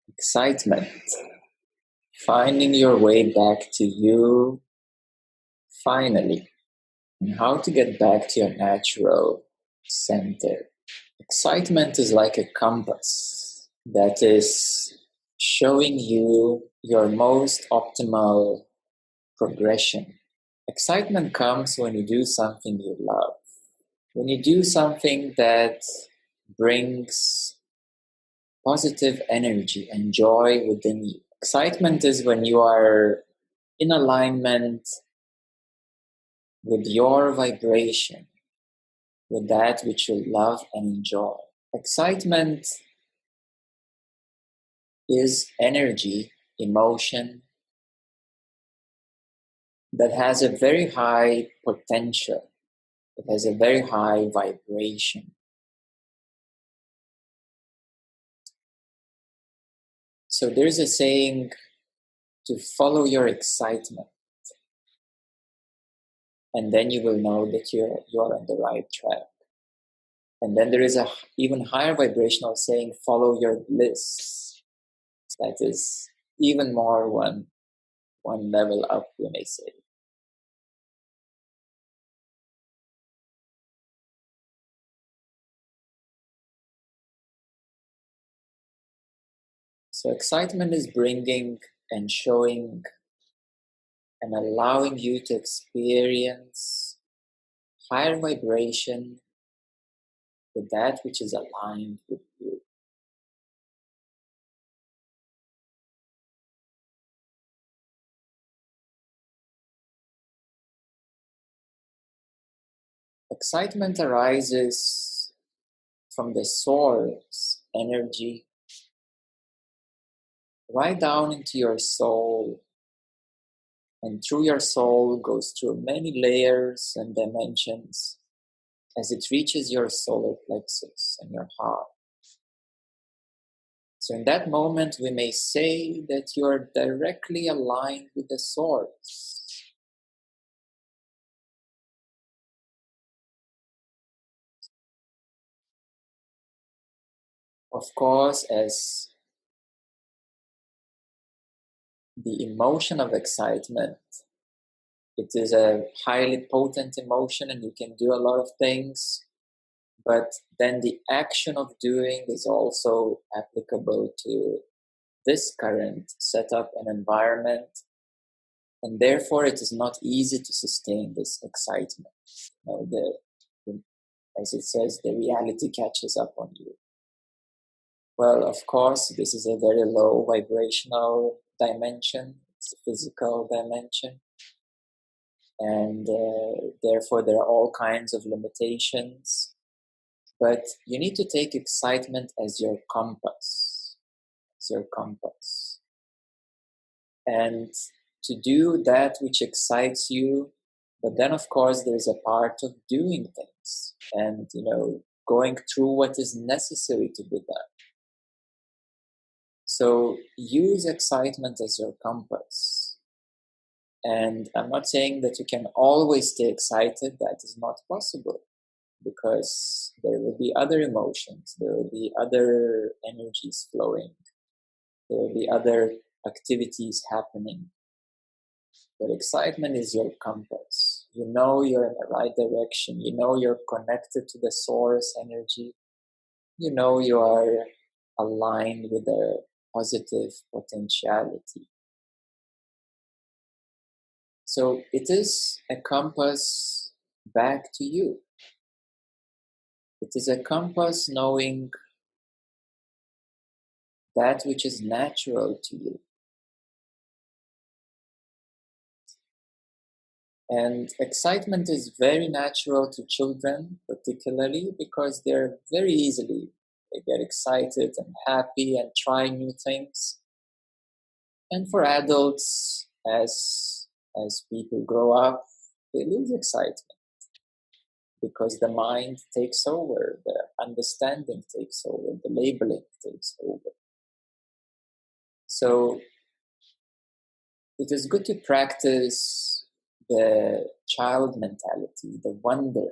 excitement, finding your way back to you finally, and how to get back to your natural center. Excitement is like a compass that is showing you your most optimal progression. Excitement comes when you do something you love, when you do something that brings positive energy and joy within you. Excitement is when you are in alignment with your vibration, with that which you love and enjoy. Excitement is energy, emotion that has a very high potential. It has a very high vibration. So there's a saying to follow your excitement, and then you will know that you're on the right track. And then there is a even higher vibrational saying, follow your bliss. That is even more one level up, we may say. So excitement is bringing and showing and allowing you to experience higher vibration with that which is aligned with you. Excitement arises from the source energy right down into your soul, and through your soul goes through many layers and dimensions as it reaches your solar plexus and your heart. So in that moment, we may say that you are directly aligned with the source. Of course, as the emotion of excitement, it is a highly potent emotion and you can do a lot of things, but then the action of doing is also applicable to this current setup and environment, and therefore it is not easy to sustain this excitement. You know, as it says, the reality catches up on you. Well, of course, this is a very low vibrational dimension. It's a physical dimension. And therefore, there are all kinds of limitations. But you need to take excitement as your compass. As your compass. And to do that which excites you. But then, of course, there's a part of doing things and, going through what is necessary to be done. So use excitement as your compass. And I'm not saying that you can always stay excited. That is not possible, because there will be other emotions, there will be other energies flowing, there will be other activities happening. But excitement is your compass. You know you're in the right direction. You know you're connected to the source energy. You know you are aligned with the positive potentiality. So it is a compass back to you. It is a compass knowing that which is natural to you. And excitement is very natural to children, particularly because they're very easily, they get excited and happy and try new things. And for adults, as people grow up, they lose excitement because the mind takes over, the understanding takes over, the labeling takes over. So it is good to practice the child mentality, the wonder,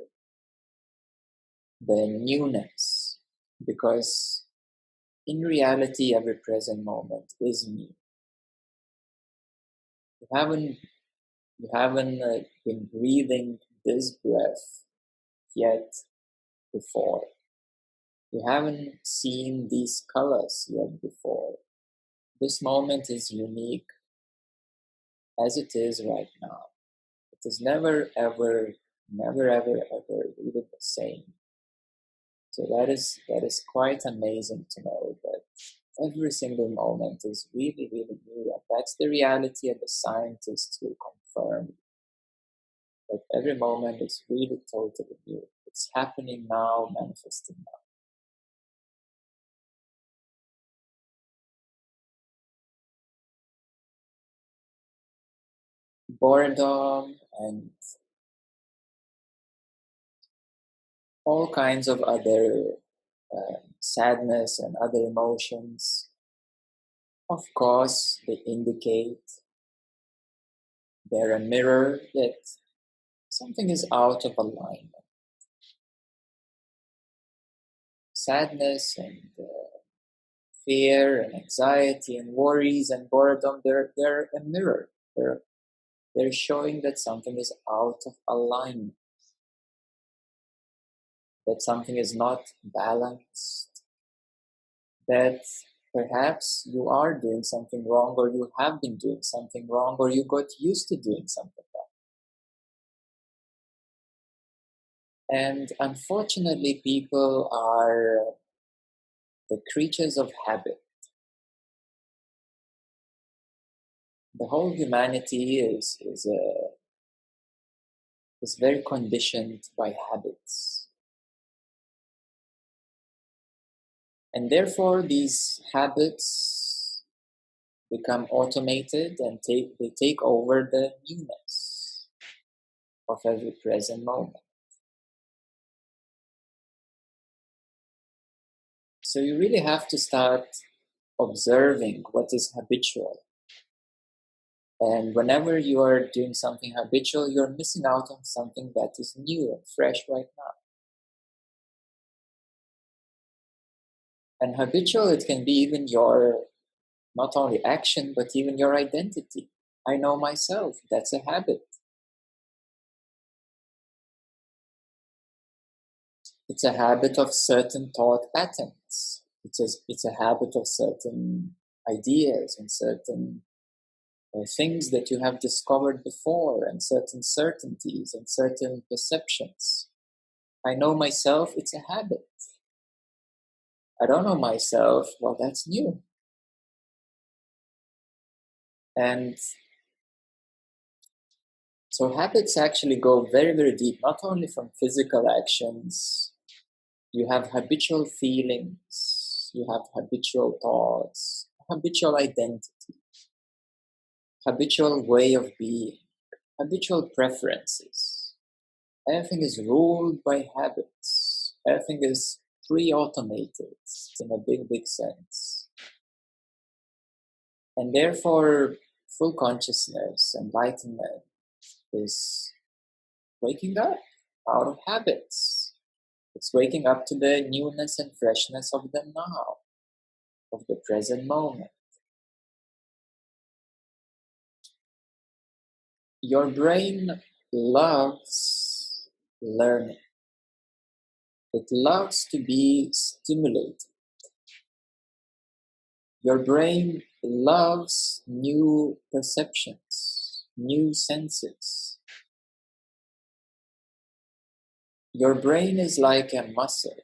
the newness, because in reality, every present moment is me. You haven't been breathing this breath yet before. You haven't seen these colors yet before. This moment is unique as it is right now. It is never ever really the same. So that is quite amazing to know that every single moment is really new, and that's the reality, and the scientists will confirm that every moment is really totally new. It's happening now, manifesting now. Boredom and all kinds of other sadness and other emotions, of course, they indicate, they're a mirror that something is out of alignment. Sadness and fear and anxiety and worries and boredom, they're a mirror. They're showing that something is out of alignment, that something is not balanced, that perhaps you are doing something wrong, or you have been doing something wrong, or you got used to doing something wrong. And unfortunately, people are the creatures of habit. The whole humanity is very conditioned by habits. And therefore, these habits become automated and they take over the newness of every present moment. So you really have to start observing what is habitual. And whenever you are doing something habitual, you're missing out on something that is new and fresh right now. And habitual, it can be even your, not only action, but even your identity. I know myself, that's a habit. It's a habit of certain thought patterns. It's a habit of certain ideas and certain things that you have discovered before, and certain certainties and certain perceptions. I know myself, it's a habit. I don't know myself, well, that's new. And so habits actually go very deep, not only from physical actions. You have habitual feelings, you have habitual thoughts, habitual identity, habitual way of being, habitual preferences. Everything is ruled by habits. Everything is pre-automated in a big sense. And therefore, full consciousness, enlightenment, is waking up out of habits. It's waking up to the newness and freshness of the now, of the present moment. Your brain loves learning. It loves to be stimulated. Your brain loves new perceptions, new senses. Your brain is like a muscle.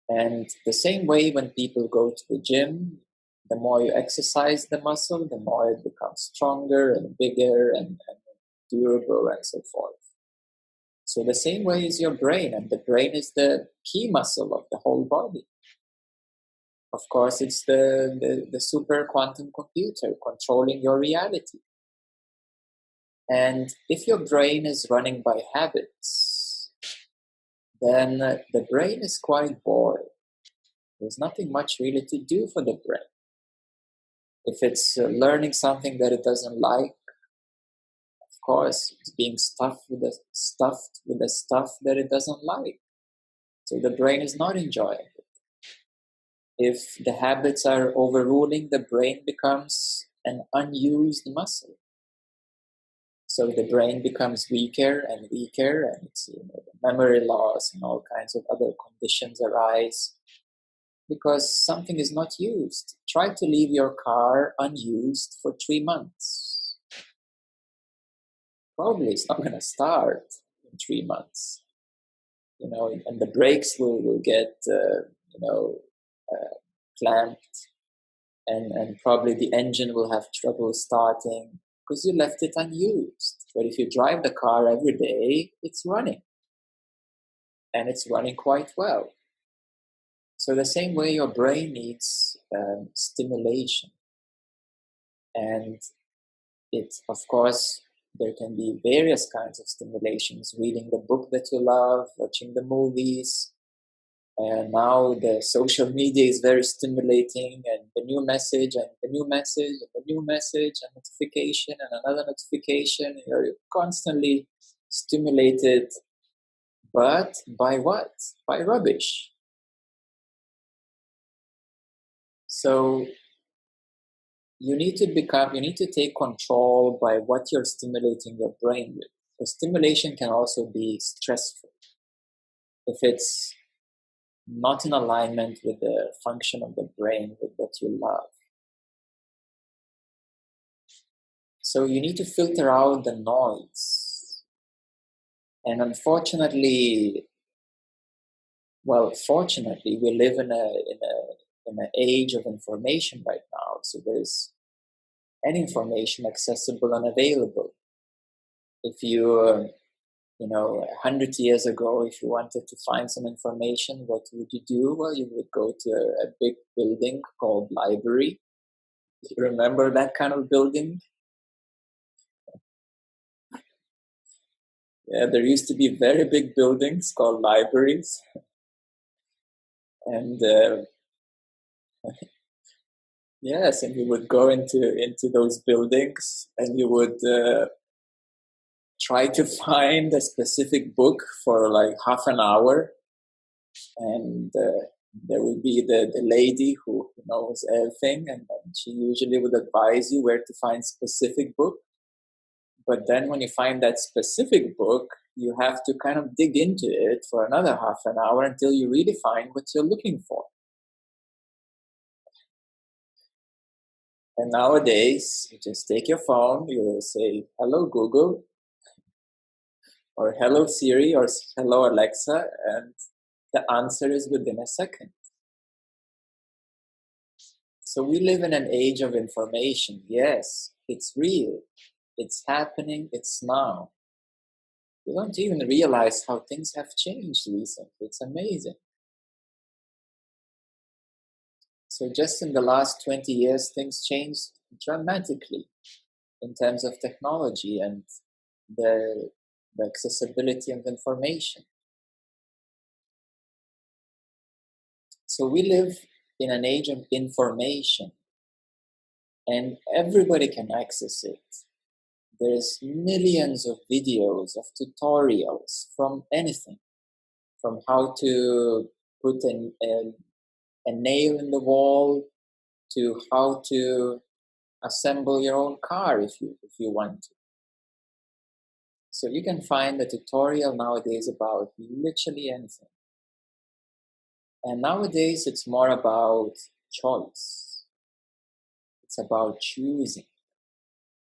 And the same way when people go to the gym, the more you exercise the muscle, the more it becomes stronger and bigger and durable and so forth. So the same way is your brain, and the brain is the key muscle of the whole body. Of course, it's the super quantum computer controlling your reality. And if your brain is running by habits, then the brain is quite bored. There's nothing much really to do for the brain. If it's learning something that it doesn't like, of course, it's being stuffed with the stuff that it doesn't like. So the brain is not enjoying it. If the habits are overruling, the brain becomes an unused muscle. So the brain becomes weaker and weaker, and it's, memory loss and all kinds of other conditions arise because something is not used. Try to leave your car unused for 3 months. Probably it's not going to start in 3 months, and the brakes will get, clamped, and probably the engine will have trouble starting because you left it unused. But if you drive the car every day, it's running. And it's running quite well. So the same way your brain needs stimulation. And of course, there can be various kinds of stimulations. Reading the book that you love, watching the movies. And now the social media is very stimulating, and the new message, and the new message, and the new message, and notification, and another notification. You're constantly stimulated. But by what? By rubbish. So you need to take control by what you're stimulating your brain with. So stimulation can also be stressful. If it's not in alignment with the function of the brain, with what you love. So you need to filter out the noise. And fortunately, we live in an age of information right now. So there's any information accessible and available. If you 100 years ago, if you wanted to find some information, what would you do? Well, you would go to a big building called library. Do you remember that kind of building? Yeah, there used to be very big buildings called libraries. And yes, and you would go into those buildings and you would try to find a specific book for like half an hour. And there would be the lady who knows everything, and she usually would advise you where to find specific book. But then when you find that specific book, you have to kind of dig into it for another half an hour until you really find what you're looking for. And nowadays, you just take your phone, you say, "Hello, Google," or "Hello, Siri," or "Hello, Alexa," and the answer is within a second. So we live in an age of information. Yes, it's real. It's happening. It's now. You don't even realize how things have changed recently. It's amazing. So just in the last 20 years, things changed dramatically in terms of technology and the accessibility of information. So we live in an age of information, and everybody can access it. There's millions of videos, of tutorials from anything, from how to put a nail in the wall to how to assemble your own car if you want to. So you can find a tutorial nowadays about literally anything. And nowadays it's more about choice. It's about choosing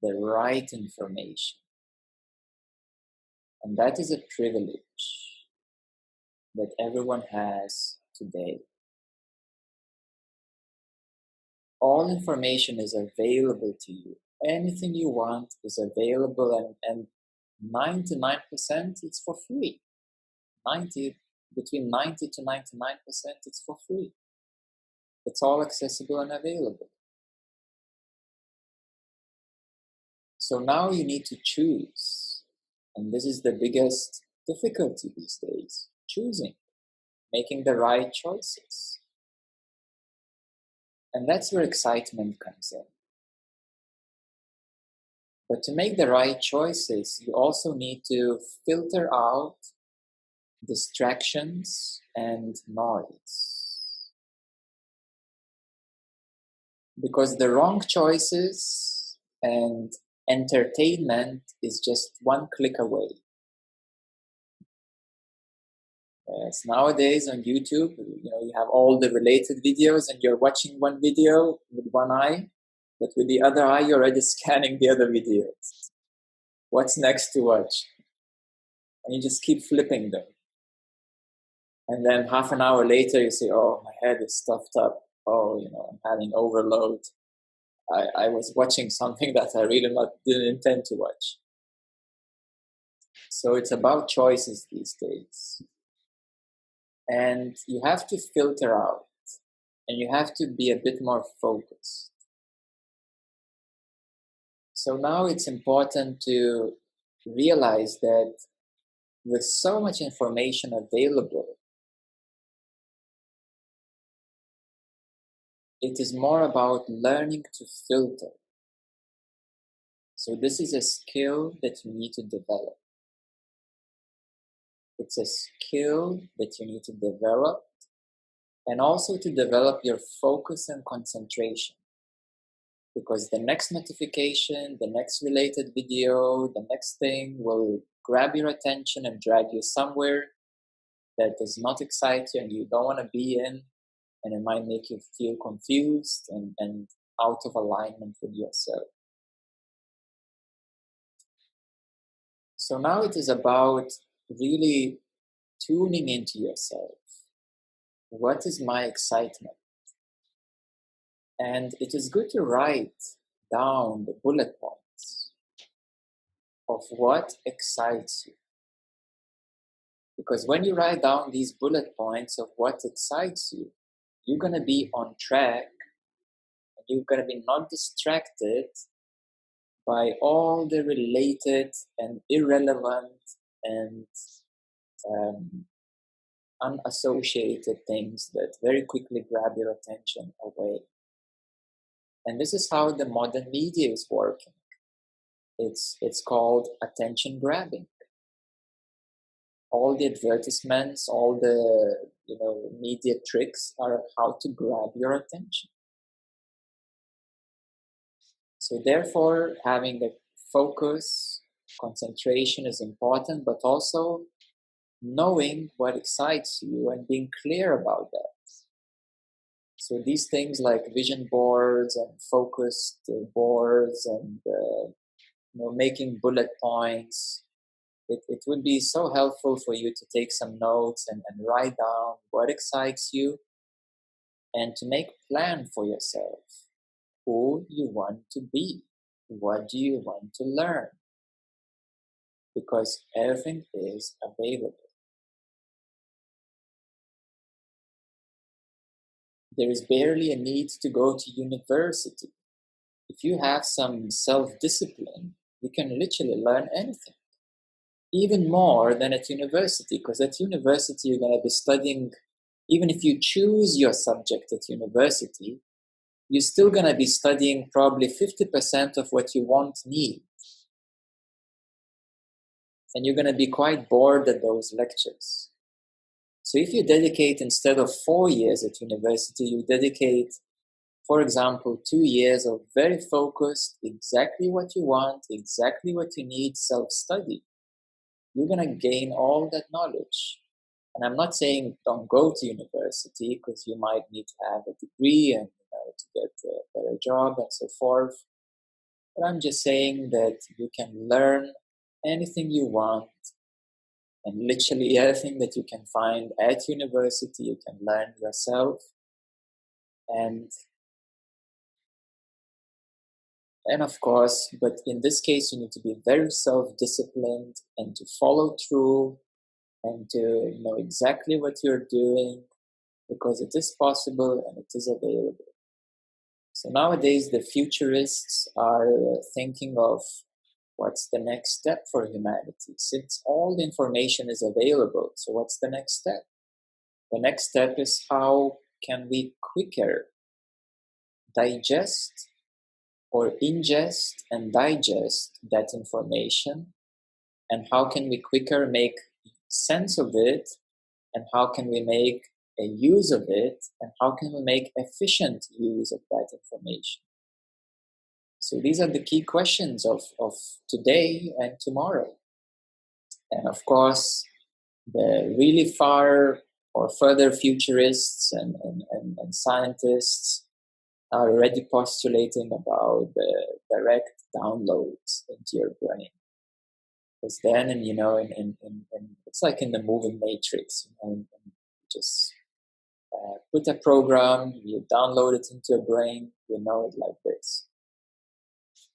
the right information. And that is a privilege that everyone has today. All information is available to you. Anything you want is available, and 99% it's for free. Between 90 to 99% it's for free. It's all accessible and available. So now you need to choose. And this is the biggest difficulty these days. Choosing. Making the right choices. And that's where excitement comes in. But to make the right choices, you also need to filter out distractions and noise. Because the wrong choices and entertainment is just one click away. Yes, nowadays on YouTube, you have all the related videos and you're watching one video with one eye, but with the other eye, you're already scanning the other videos. What's next to watch? And you just keep flipping them. And then half an hour later, you say, oh, my head is stuffed up. Oh, I'm having overload. I was watching something that I really didn't intend to watch. So it's about choices these days. And you have to filter out. And you have to be a bit more focused. So now it's important to realize that with so much information available, it is more about learning to filter. So this is a skill that you need to develop. It's a skill that you need to develop, and also to develop your focus and concentration. Because the next notification, the next related video, the next thing will grab your attention and drag you somewhere that does not excite you and you don't want to be in, and it might make you feel confused and out of alignment with yourself. So now it is about really tuning into yourself. What is my excitement? And it is good to write down the bullet points of what excites you. Because when you write down these bullet points of what excites you, you're going to be on track and you're going to be not distracted by all the related and irrelevant and unassociated things that very quickly grab your attention away. And this is how the modern media is working. It's called attention grabbing. All the advertisements, all the media tricks are how to grab your attention. So therefore, having a focus, concentration is important, but also knowing what excites you and being clear about that. So these things like vision boards and focused boards and making bullet points, it would be so helpful for you to take some notes and write down what excites you and to make a plan for yourself. Who you want to be? What do you want to learn? Because everything is available. There is barely a need to go to university. If you have some self-discipline, you can literally learn anything. Even more than at university, because at university you're going to be studying, even if you choose your subject at university, you're still going to be studying probably 50% of what you won't need. And you're going to be quite bored at those lectures. So if you dedicate, instead of 4 years at university, you dedicate, for example, 2 years of very focused, exactly what you want, exactly what you need, self-study, you're going to gain all that knowledge. And I'm not saying don't go to university, because you might need to have a degree and to get a better job and so forth. But I'm just saying that you can learn anything you want, and literally everything that you can find at university, you can learn yourself. And of course, but in this case, you need to be very self-disciplined and to follow through and to know exactly what you're doing, because it is possible and it is available. So nowadays, the futurists are thinking of what's the next step for humanity. Since all the information is available, so what's the next step? The next step is how can we quicker digest or ingest and digest that information, and how can we quicker make sense of it, and how can we make use of it, and how can we make efficient use of that information? So these are the key questions of today and tomorrow. And of course, the really far or further futurists and scientists are already postulating about the direct downloads into your brain. Because then, and it's like in the movie Matrix, and just put a program, you download it into your brain, you know it like this.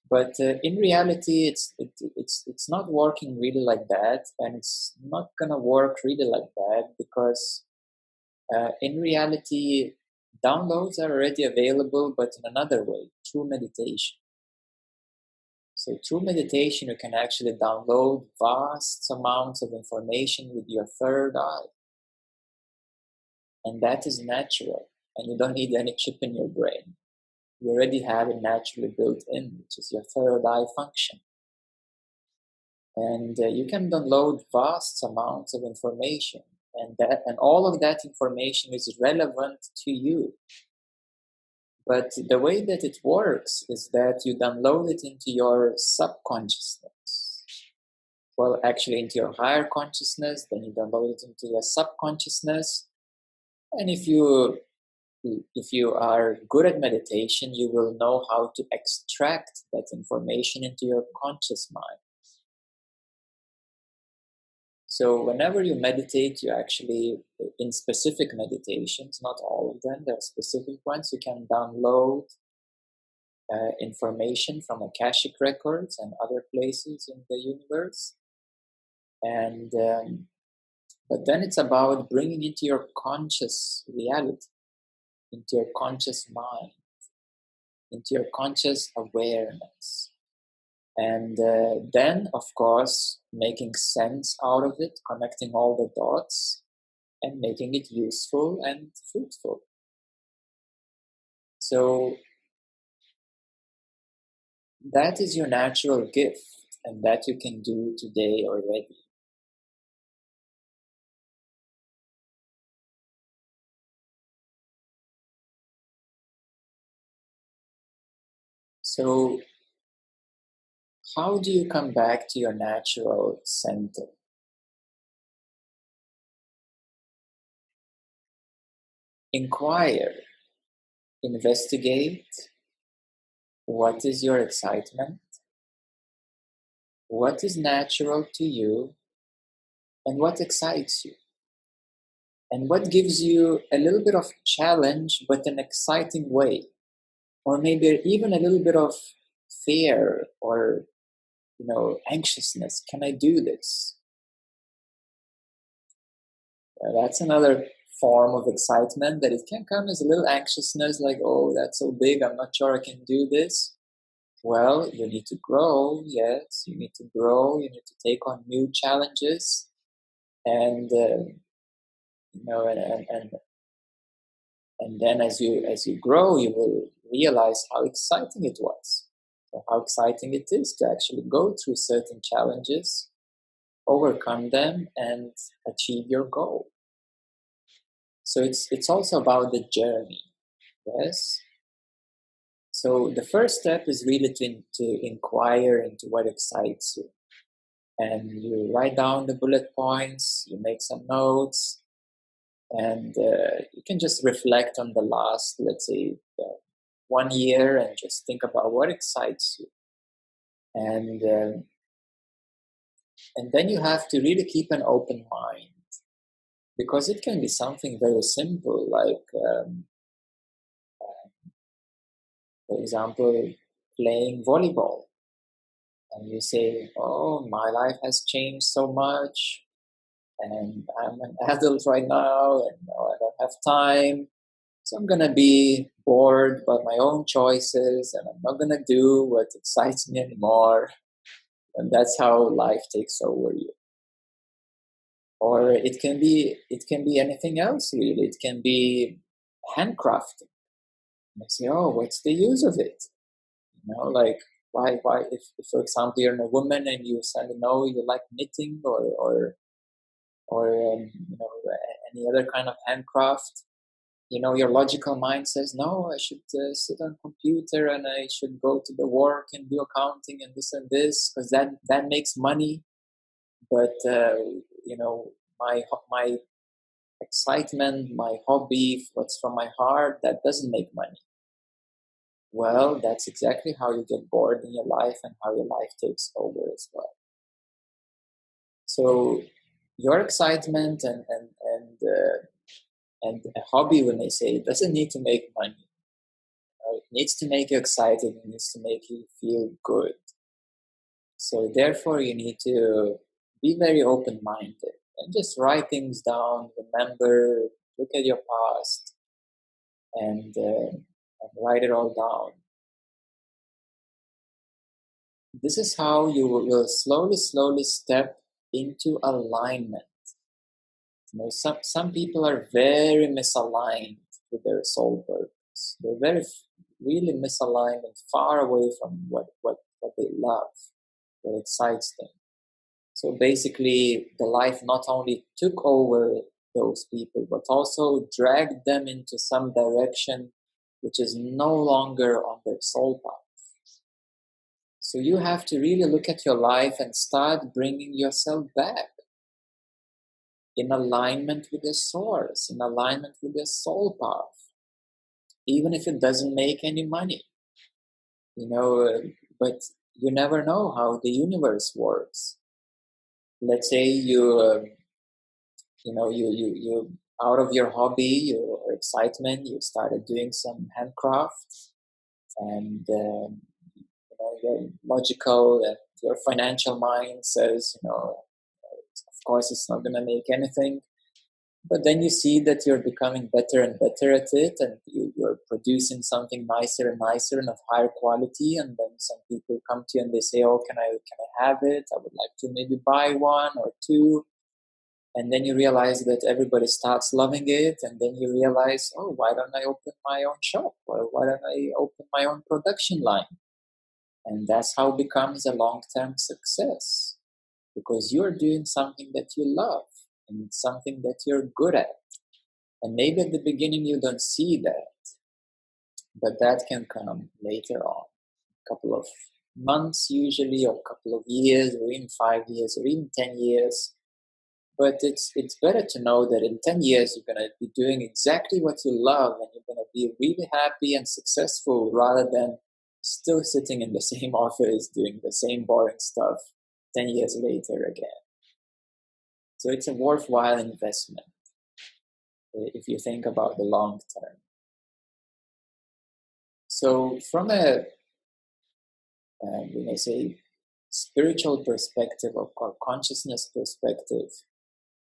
But in reality, it's not working really like that, and it's not gonna work really like that, because in reality, downloads are already available, but in another way, through meditation. So through meditation, you can actually download vast amounts of information with your third eye. And that is natural, and you don't need any chip in your brain. You already have it naturally built in, which is your third eye function. And you can download vast amounts of information, and all of that information is relevant to you. But the way that it works is that you download it into your subconsciousness. Well, actually into your higher consciousness, then you download it into your subconsciousness. And if you are good at meditation, you will know how to extract that information into your conscious mind. So whenever you meditate, you actually, in specific meditations, not all of them, there are specific ones, you can download information from Akashic records and other places in the universe. And but then it's about bringing into your conscious reality, into your conscious mind, into your conscious awareness. And then, of course, making sense out of it, connecting all the dots, and making it useful and fruitful. So that is your natural gift, and that you can do today already. So how do you come back to your natural center? Inquire, investigate, what is your excitement? What is natural to you? And what excites you? And what gives you a little bit of challenge, but an exciting way? Or maybe even a little bit of fear or anxiousness. Can I do this? That's another form of excitement, that it can come as a little anxiousness, like, oh, that's so big, I'm not sure I can do this. Well, you need to grow, yes, you need to grow, you need to take on new challenges, and and then as you grow, you will realize how exciting it was, or how exciting it is to actually go through certain challenges, overcome them, and achieve your goal. So it's also about the journey, yes. So the first step is really to inquire into what excites you, and you write down the bullet points, you make some notes, and you can just reflect on the last, let's say, 1 year, and just think about what excites you, and then you have to really keep an open mind, because it can be something very simple, like for example, playing volleyball. And you say, oh, my life has changed so much, and I'm an adult right now, and I don't have time, so I'm going to be bored by my own choices, and I'm not going to do what excites me anymore. And that's how life takes over you. Or it can be anything else, really. It can be handcrafting. And I say, oh, what's the use of it? Like, why if for example you're a woman and you say, no, you like knitting or or any other kind of handcraft, your logical mind says, no, I should sit on computer and I should go to the work and do accounting and this because that makes money. But my excitement, my hobby, what's from my heart, that doesn't make money. Well, that's exactly how you get bored in your life and how your life takes over as well. So your excitement and a hobby, when they say, it doesn't need to make money. It needs to make you excited. It needs to make you feel good. So therefore, you need to be very open-minded and just write things down. Remember, look at your past, and write it all down. This is how you will slowly step into alignment. Some people are very misaligned with their soul purpose. They're really misaligned and far away from what they love, what excites them. So basically, the life not only took over those people, but also dragged them into some direction which is no longer on their soul path. So you have to really look at your life and start bringing yourself back in alignment with the source, in alignment with the soul path, even if it doesn't make any money. But you never know how the universe works. Let's say you out of your hobby, your excitement, you started doing some handcraft, and your logical and your financial mind says, of course it's not going to make anything. But then you see that you're becoming better and better at it, and you're producing something nicer and nicer and of higher quality. And then some people come to you and they say, "Oh, can I have it? I would like to maybe buy one or two." And then you realize that everybody starts loving it, and then you realize, "Oh, why don't I open my own shop? Or why don't I open my own production line?" And that's how it becomes a long-term success, because you're doing something that you love and it's something that you're good at. And maybe at the beginning you don't see that, but that can come later on. A couple of months usually, or a couple of years, or even 5 years, or even 10 years. But it's better to know that in 10 years you're going to be doing exactly what you love, and you're going to be really happy and successful, rather than still sitting in the same office doing the same boring stuff 10 years later again. So it's a worthwhile investment if you think about the long term. So from a, we may say, spiritual perspective or consciousness perspective,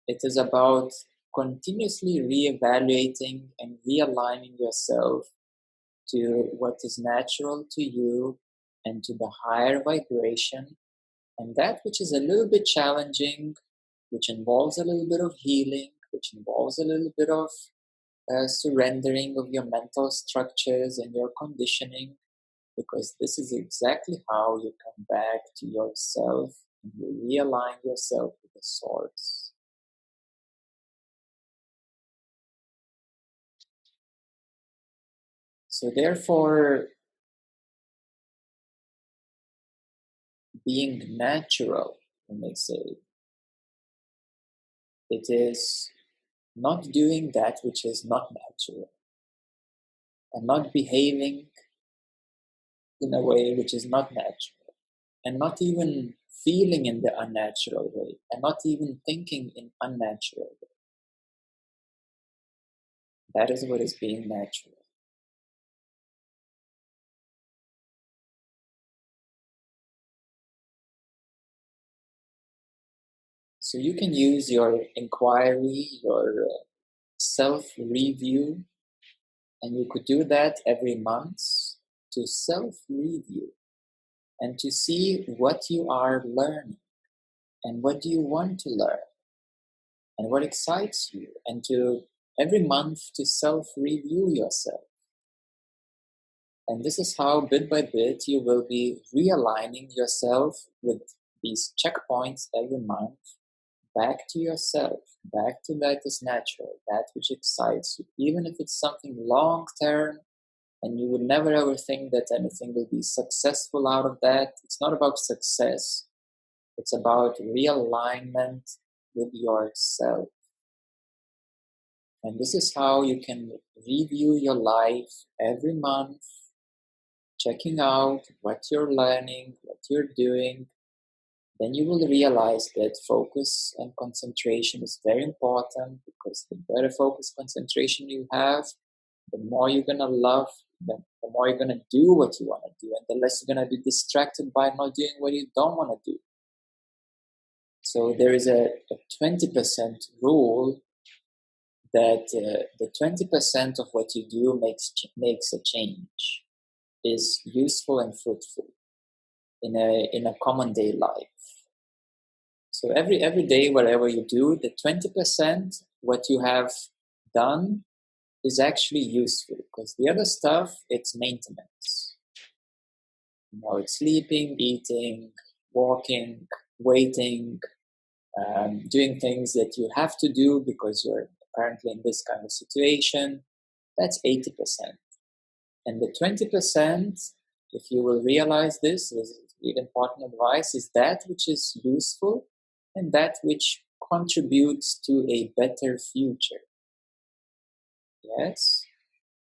it is about continuously reevaluating and realigning yourself to what is natural to you and to the higher vibration, and that which is a little bit challenging, which involves a little bit of healing, which involves a little bit of surrendering of your mental structures and your conditioning, because this is exactly how you come back to yourself and you realign yourself with the source. So therefore, being natural, we may say, it is not doing that which is not natural, and not behaving in a way which is not natural, and not even feeling in the unnatural way, and not even thinking in unnatural way. That is what is being natural. So you can use your inquiry, your self-review, and you could do that every month, to self-review and to see what you are learning and what do you want to learn and what excites you, and to every month to self-review yourself. And this is how bit by bit you will be realigning yourself with these checkpoints every month, back to yourself, back to that is natural, that which excites you, even if it's something long term and you would never ever think that anything will be successful out of that. It's not about success, it's about realignment with yourself. And this is how you can review your life every month, checking out what you're learning, what you're doing. Then you will realize that focus and concentration is very important, because the better focus concentration you have, the more you're going to love, the more you're going to do what you want to do, and the less you're going to be distracted by not doing what you don't want to do. So there is a 20% rule that the 20% of what you do makes a change, is useful and fruitful in a common day life. So every day, whatever you do, the 20% what you have done is actually useful, because the other stuff, it's maintenance. It's sleeping, eating, walking, waiting, doing things that you have to do because you're currently in this kind of situation. That's 80%. And the 20%, if you will realize this is really important advice, is that which is useful and that which contributes to a better future. Yes?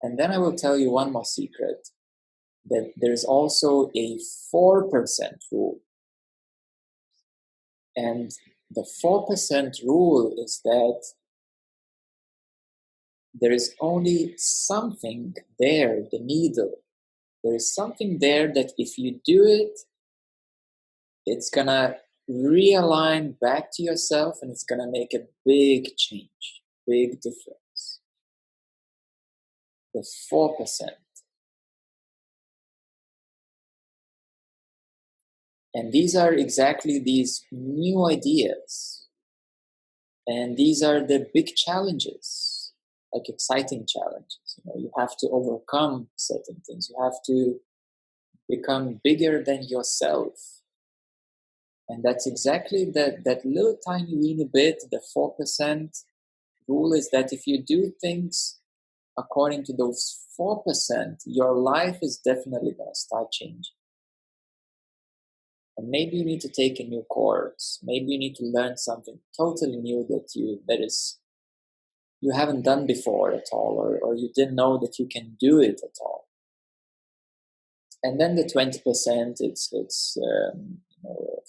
And then I will tell you one more secret, that there's also a 4% rule. And the 4% rule is that there is only something there, the needle. There is something there that if you do it, it's gonna realign back to yourself, and it's gonna make a big change, big difference. The 4%. And these are exactly these new ideas. And these are the big challenges, like exciting challenges. You have to overcome certain things. You have to become bigger than yourself. And that's exactly that little tiny weeny bit, the 4% rule, is that if you do things according to those 4%, your life is definitely going to start changing. And maybe you need to take a new course. Maybe you need to learn something totally new that you haven't done before at all, or you didn't know that you can do it at all. And then the 20%, it's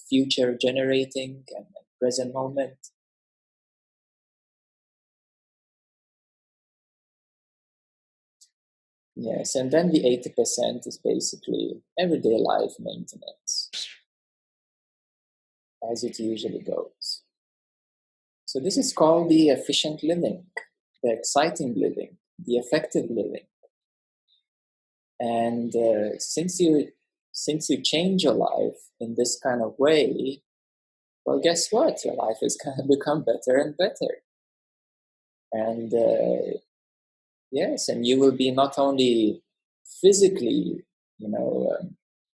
future generating and present moment. Yes, and then the 80% is basically everyday life maintenance, as it usually goes. So this is called the efficient living, the exciting living, the effective living. And since you change your life in this kind of way, well, guess what? Your life is going to become better and better. And yes, and you will be not only physically,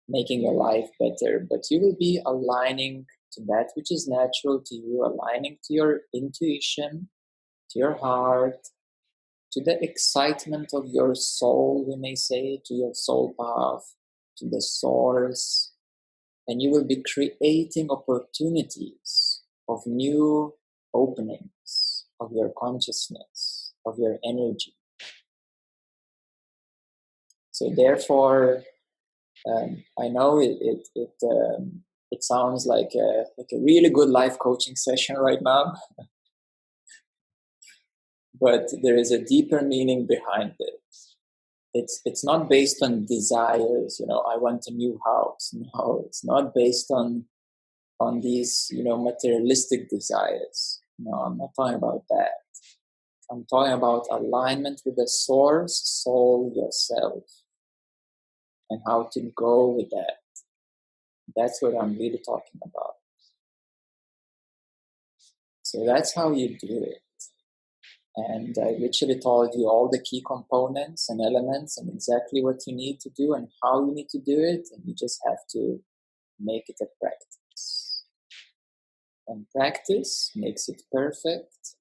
making your life better, but you will be aligning to that which is natural to you, aligning to your intuition, to your heart, to the excitement of your soul, we may say, to your soul path, to the source. And you will be creating opportunities of new openings of your consciousness, of your energy. So therefore, I know it sounds like a really good life coaching session right now, but there is a deeper meaning behind it. It's not based on desires. I want a new house. No, it's not based on these materialistic desires. No, I'm not talking about that. I'm talking about alignment with the source, soul, yourself, and how to go with that. That's what I'm really talking about. So that's how you do it. And I literally told you all the key components and elements and exactly what you need to do and how you need to do it. And you just have to make it a practice. And practice makes it perfect.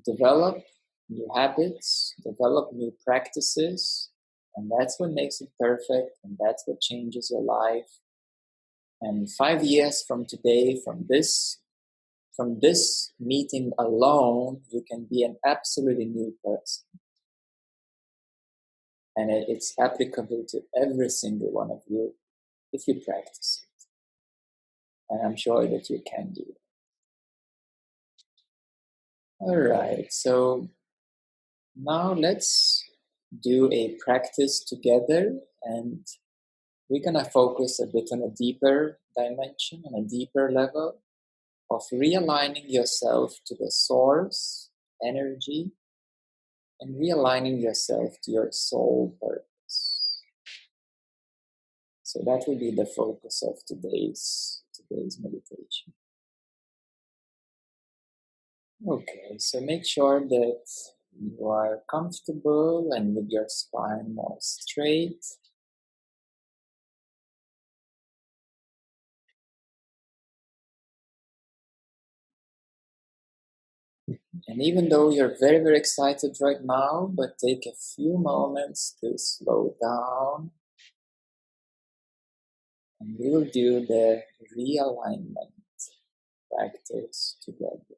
Develop new habits, develop new practices, and that's what makes it perfect, and that's what changes your life. And 5 years from today, from this meeting alone, you can be an absolutely new person. And it's applicable to every single one of you if you practice it. And I'm sure that you can do it. All right, so now let's do a practice together, and we're gonna focus a bit on a deeper dimension, on a deeper level of realigning yourself to the source energy and realigning yourself to your soul purpose. So that will be the focus of today's meditation. Okay, so make sure that you are comfortable and with your spine more straight. And even though you're very, very excited right now, but take a few moments to slow down, and we will do the realignment practice together.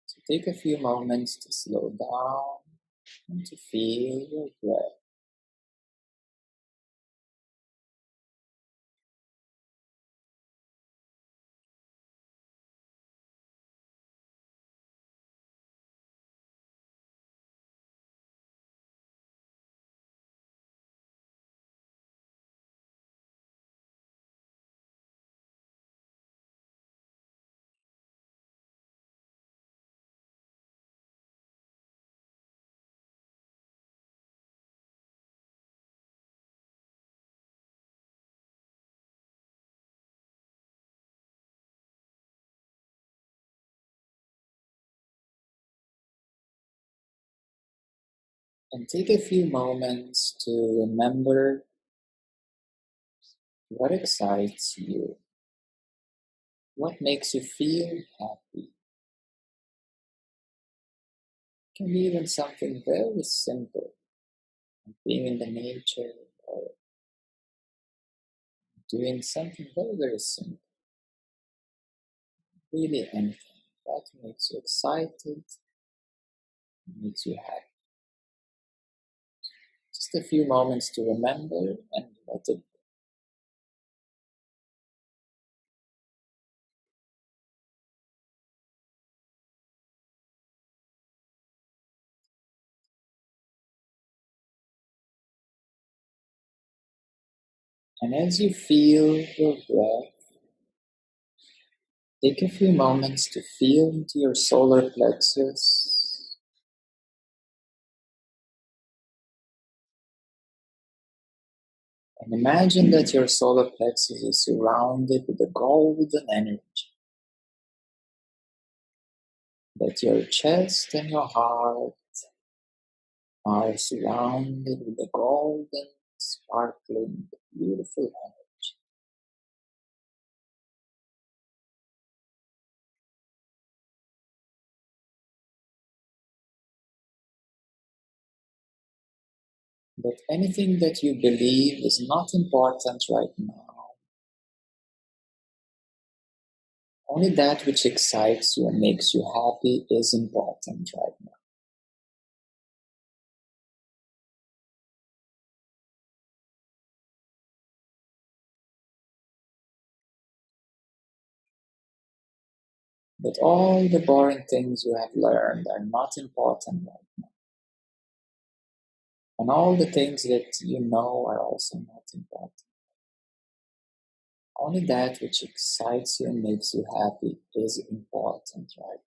So take a few moments to slow down and to feel your breath. And take a few moments to remember what excites you, what makes you feel happy. It can be even something very simple, like being in the nature or doing something very, very simple. Really anything that makes you excited, makes you happy. Just a few moments to remember and let it go. And as you feel your breath, take a few moments to feel into your solar plexus. And imagine that your solar plexus is surrounded with a golden energy. That your chest and your heart are surrounded with a golden, sparkling, beautiful energy. That anything that you believe is not important right now, only that which excites you and makes you happy is important right now. But all the boring things you have learned are not important right now. And all the things that you know are also not important. Only that which excites you and makes you happy is important right now.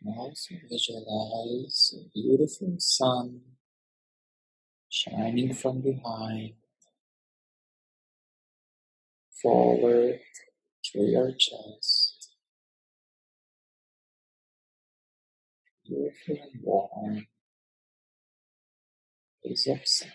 Also visualize a beautiful sun shining from behind, forward through your chest, beautiful and warm, rays of sun.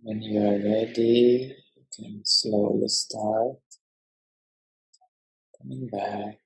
When you are ready, you can slowly start coming back.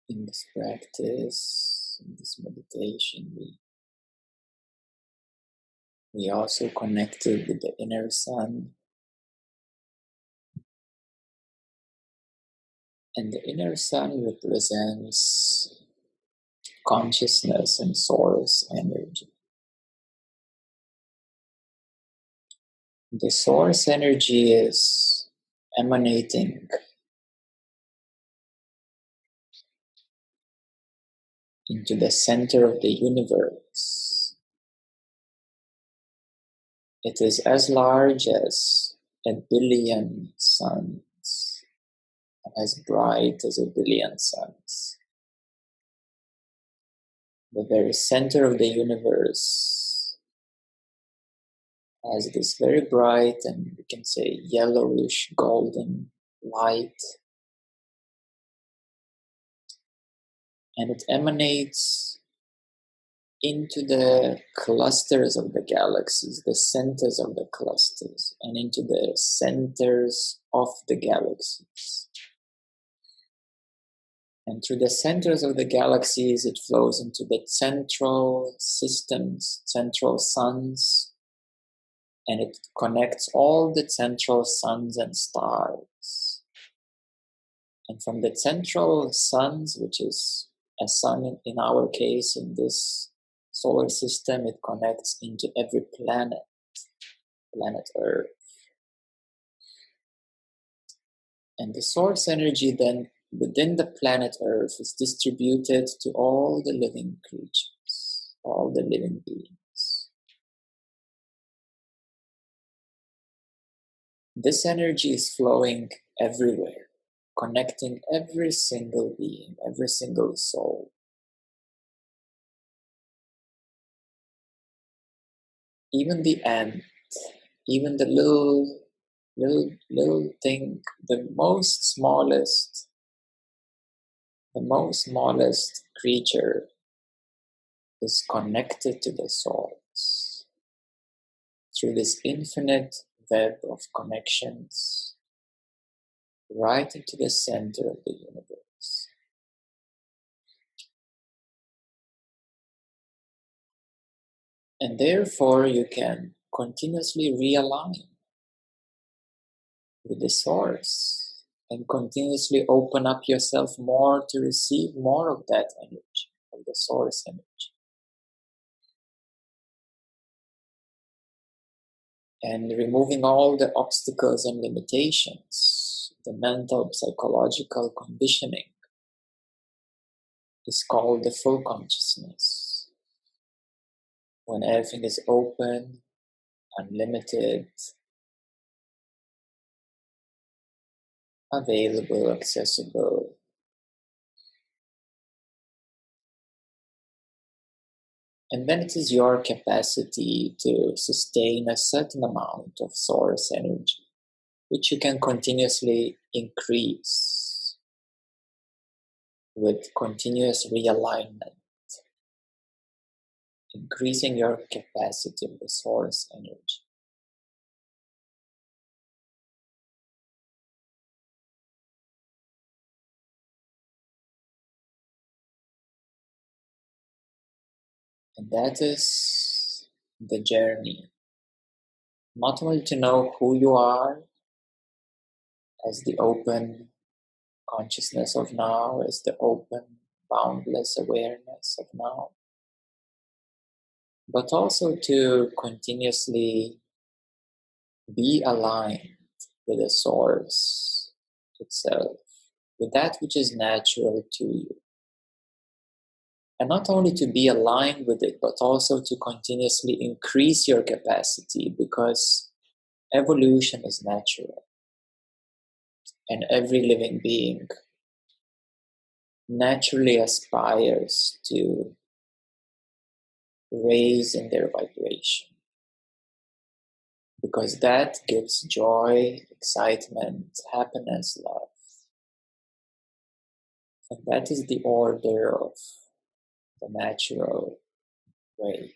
In this practice, in this meditation, we also connected with the inner sun. And the inner sun represents consciousness and source energy. The source energy is emanating into the center of the universe. It is as large as 1,000,000,000 suns, and as bright as 1,000,000,000 suns. The very center of the universe has this very bright and we can say yellowish golden light, and it emanates into the clusters of the galaxies, the centers of the clusters, and into the centers of the galaxies. And through the centers of the galaxies, it flows into the central systems, central suns, and it connects all the central suns and stars. And from the central suns, which is a sun in our case, in this solar system, it connects into every planet, planet Earth. And the source energy then within the planet Earth is distributed to all the living creatures, all the living beings. This energy is flowing everywhere, connecting every single being, every single soul. Even the ant, even the little thing, the most smallest creature is connected to the source through this infinite web of connections right into the center of the universe. And therefore you can continuously realign with the source and continuously open up yourself more to receive more of that energy, of the source energy. And removing all the obstacles and limitations, the mental, psychological conditioning is called the full consciousness. When everything is open, unlimited, available, accessible. And then it is your capacity to sustain a certain amount of source energy, which you can continuously increase with continuous realignment, increasing your capacity of the source energy. And that is the journey. Not only to know who you are as the open consciousness of now, as the open, boundless awareness of now, but also to continuously be aligned with the source itself, with that which is natural to you. And not only to be aligned with it, but also to continuously increase your capacity, because evolution is natural. And every living being naturally aspires to raise in their vibration, because that gives joy, excitement, happiness, love. And that is the order of the natural way.